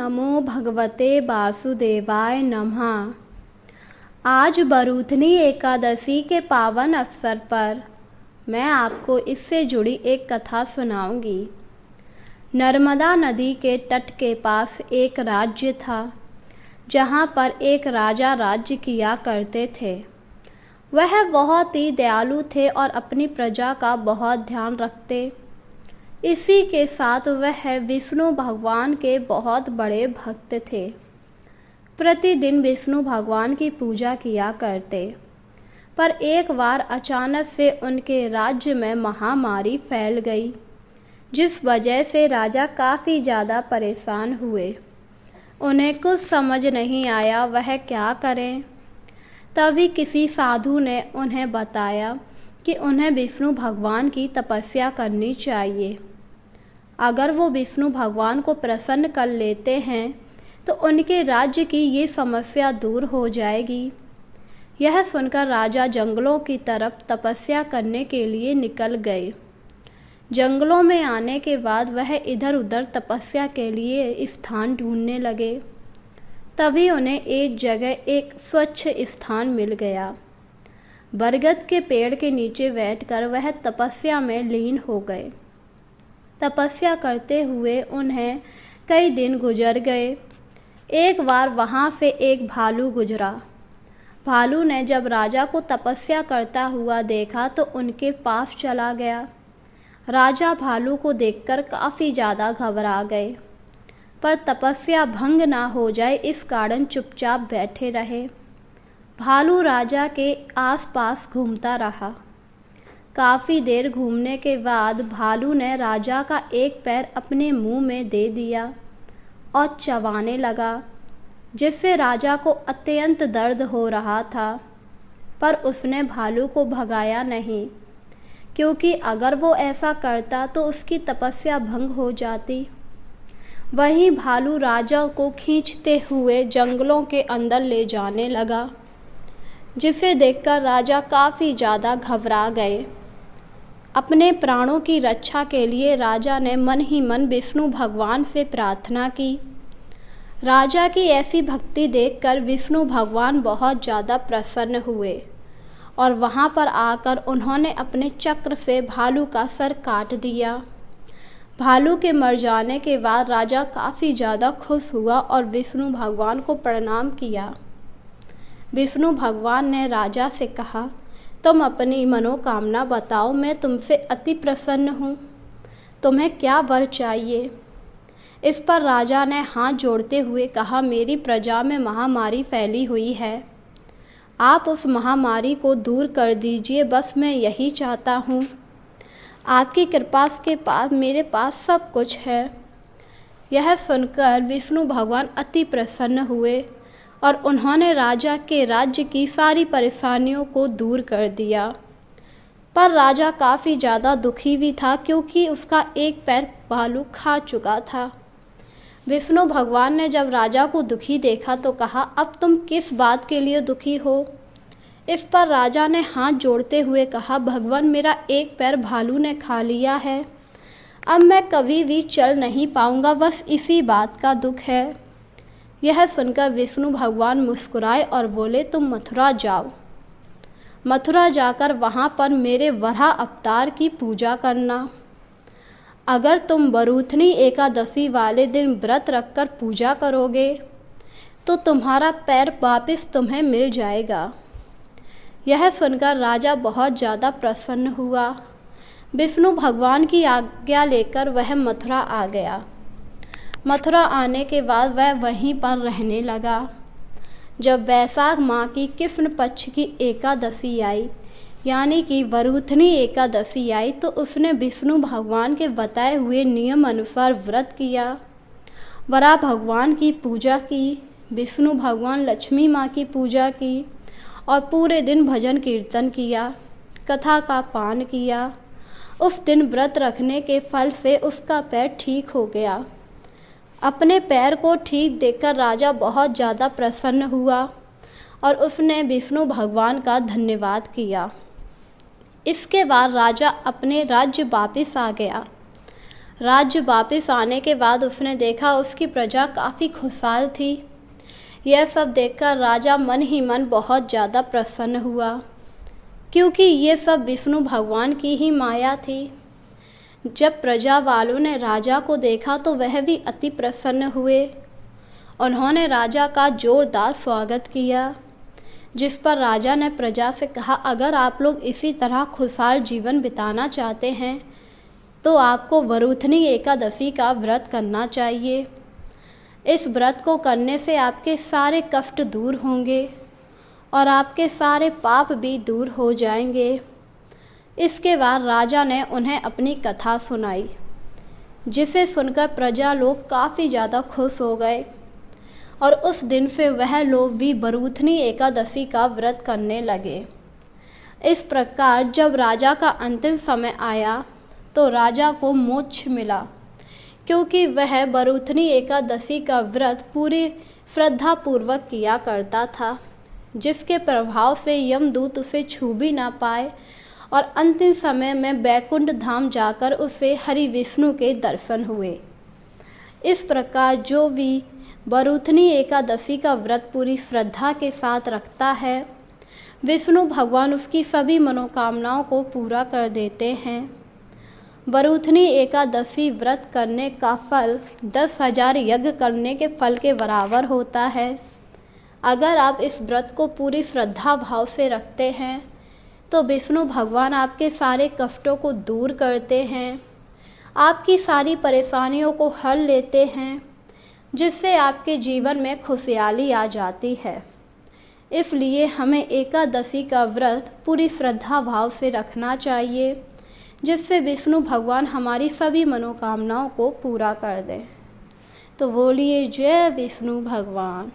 नमो भगवते वासुदेवाय नमः। आज बरूथनी एकादशी के पावन अवसर पर मैं आपको इससे जुड़ी एक कथा सुनाऊंगी। नर्मदा नदी के तट के पास एक राज्य था जहां पर एक राजा राज्य किया करते थे। वह बहुत ही दयालु थे और अपनी प्रजा का बहुत ध्यान रखते। इसी के साथ वह विष्णु भगवान के बहुत बड़े भक्त थे। प्रतिदिन विष्णु भगवान की पूजा किया करते। पर एक बार अचानक से उनके राज्य में महामारी फैल गई, जिस वजह से राजा काफ़ी ज़्यादा परेशान हुए। उन्हें कुछ समझ नहीं आया वह क्या करें। तभी किसी साधु ने उन्हें बताया कि उन्हें विष्णु भगवान की तपस्या करनी चाहिए। अगर वो विष्णु भगवान को प्रसन्न कर लेते हैं तो उनके राज्य की ये समस्या दूर हो जाएगी। यह सुनकर राजा जंगलों की तरफ तपस्या करने के लिए निकल गए। जंगलों में आने के बाद वह इधर उधर तपस्या के लिए स्थान ढूंढने लगे। तभी उन्हें एक जगह एक स्वच्छ स्थान मिल गया। बरगद के पेड़ के नीचे बैठकर वह तपस्या में लीन हो गए। तपस्या करते हुए उन्हें कई दिन गुजर गए। एक बार वहाँ से एक भालू गुजरा। भालू ने जब राजा को तपस्या करता हुआ देखा तो उनके पास चला गया। राजा भालू को देखकर काफ़ी ज़्यादा घबरा गए, पर तपस्या भंग ना हो जाए इस कारण चुपचाप बैठे रहे। भालू राजा के आसपास घूमता रहा। काफ़ी देर घूमने के बाद भालू ने राजा का एक पैर अपने मुंह में दे दिया और चबाने लगा, जिससे राजा को अत्यंत दर्द हो रहा था। पर उसने भालू को भगाया नहीं, क्योंकि अगर वो ऐसा करता तो उसकी तपस्या भंग हो जाती। वहीं भालू राजा को खींचते हुए जंगलों के अंदर ले जाने लगा, जिसे देखकर राजा काफ़ी ज़्यादा घबरा गए। अपने प्राणों की रक्षा के लिए राजा ने मन ही मन विष्णु भगवान से प्रार्थना की। राजा की ऐसी भक्ति देखकर विष्णु भगवान बहुत ज़्यादा प्रसन्न हुए और वहाँ पर आकर उन्होंने अपने चक्र से भालू का सर काट दिया। भालू के मर जाने के बाद राजा काफ़ी ज़्यादा खुश हुआ और विष्णु भगवान को प्रणाम किया। विष्णु भगवान ने राजा से कहा, तुम अपनी मनोकामना बताओ, मैं तुमसे अति प्रसन्न हूँ। तुम्हें क्या वर चाहिए? इस पर राजा ने हाथ जोड़ते हुए कहा, मेरी प्रजा में महामारी फैली हुई है। आप उस महामारी को दूर कर दीजिए, बस मैं यही चाहता हूँ। आपकी कृपा के पास मेरे पास सब कुछ है। यह सुनकर विष्णु भगवान अति प्रसन्न हुए और उन्होंने राजा के राज्य की सारी परेशानियों को दूर कर दिया। पर राजा काफ़ी ज़्यादा दुखी भी था, क्योंकि उसका एक पैर भालू खा चुका था। विष्णु भगवान ने जब राजा को दुखी देखा तो कहा, अब तुम किस बात के लिए दुखी हो? इस पर राजा ने हाथ जोड़ते हुए कहा, भगवान, मेरा एक पैर भालू ने खा लिया है। अब मैं कभी भी चल नहीं पाऊँगा, बस इसी बात का दुख है। यह सुनकर विष्णु भगवान मुस्कुराए और बोले, तुम मथुरा जाओ। मथुरा जाकर वहाँ पर मेरे वराह अवतार की पूजा करना। अगर तुम बरूथनी एकादशी वाले दिन व्रत रखकर पूजा करोगे तो तुम्हारा पैर वापस तुम्हें मिल जाएगा। यह सुनकर राजा बहुत ज़्यादा प्रसन्न हुआ। विष्णु भगवान की आज्ञा लेकर वह मथुरा आ गया। मथुरा आने के बाद वह वहीं पर रहने लगा। जब वैशाख माह की कृष्ण पक्ष की एकादशी आई, यानी कि बरूथनी एकादशी आई, तो उसने विष्णु भगवान के बताए हुए नियम अनुसार व्रत किया, वराह भगवान की पूजा की, विष्णु भगवान लक्ष्मी माँ की पूजा की और पूरे दिन भजन कीर्तन किया, कथा का पान किया। उस दिन व्रत रखने के फल से उसका पैर ठीक हो गया। अपने पैर को ठीक देखकर राजा बहुत ज़्यादा प्रसन्न हुआ और उसने विष्णु भगवान का धन्यवाद किया। इसके बाद राजा अपने राज्य वापस आ गया। राज्य वापस आने के बाद उसने देखा उसकी प्रजा काफ़ी खुशहाल थी। यह सब देखकर राजा मन ही मन बहुत ज़्यादा प्रसन्न हुआ, क्योंकि ये सब विष्णु भगवान की ही माया थी। जब प्रजा वालों ने राजा को देखा तो वह भी अति प्रसन्न हुए। उन्होंने राजा का जोरदार स्वागत किया, जिस पर राजा ने प्रजा से कहा, अगर आप लोग इसी तरह खुशहाल जीवन बिताना चाहते हैं तो आपको वरुथनी एकादशी का व्रत करना चाहिए। इस व्रत को करने से आपके सारे कष्ट दूर होंगे और आपके सारे पाप भी दूर हो जाएंगे। इसके बाद राजा ने उन्हें अपनी कथा सुनाई, जिसे सुनकर प्रजा लोग काफ़ी ज़्यादा खुश हो गए और उस दिन से वह लोग भी वरुथनी एकादशी का व्रत करने लगे। इस प्रकार जब राजा का अंतिम समय आया तो राजा को मोक्ष मिला, क्योंकि वह वरुथनी एकादशी का व्रत पूरी श्रद्धापूर्वक किया करता था, जिसके प्रभाव से यमदूत उसे छू भी ना पाए और अंतिम समय में वैकुंठ धाम जाकर उसे हरि विष्णु के दर्शन हुए। इस प्रकार जो भी वरुथनी एकादशी का व्रत पूरी श्रद्धा के साथ रखता है, विष्णु भगवान उसकी सभी मनोकामनाओं को पूरा कर देते हैं। वरुथनी एकादशी व्रत करने का फल 10,000 यज्ञ करने के फल के बराबर होता है। अगर आप इस व्रत को पूरी श्रद्धा भाव से रखते हैं तो विष्णु भगवान आपके सारे कष्टों को दूर करते हैं, आपकी सारी परेशानियों को हल लेते हैं, जिससे आपके जीवन में खुशहाली आ जाती है। इसलिए हमें एकादशी का व्रत पूरी श्रद्धा भाव से रखना चाहिए, जिससे विष्णु भगवान हमारी सभी मनोकामनाओं को पूरा कर दें। तो बोलिए जय विष्णु भगवान।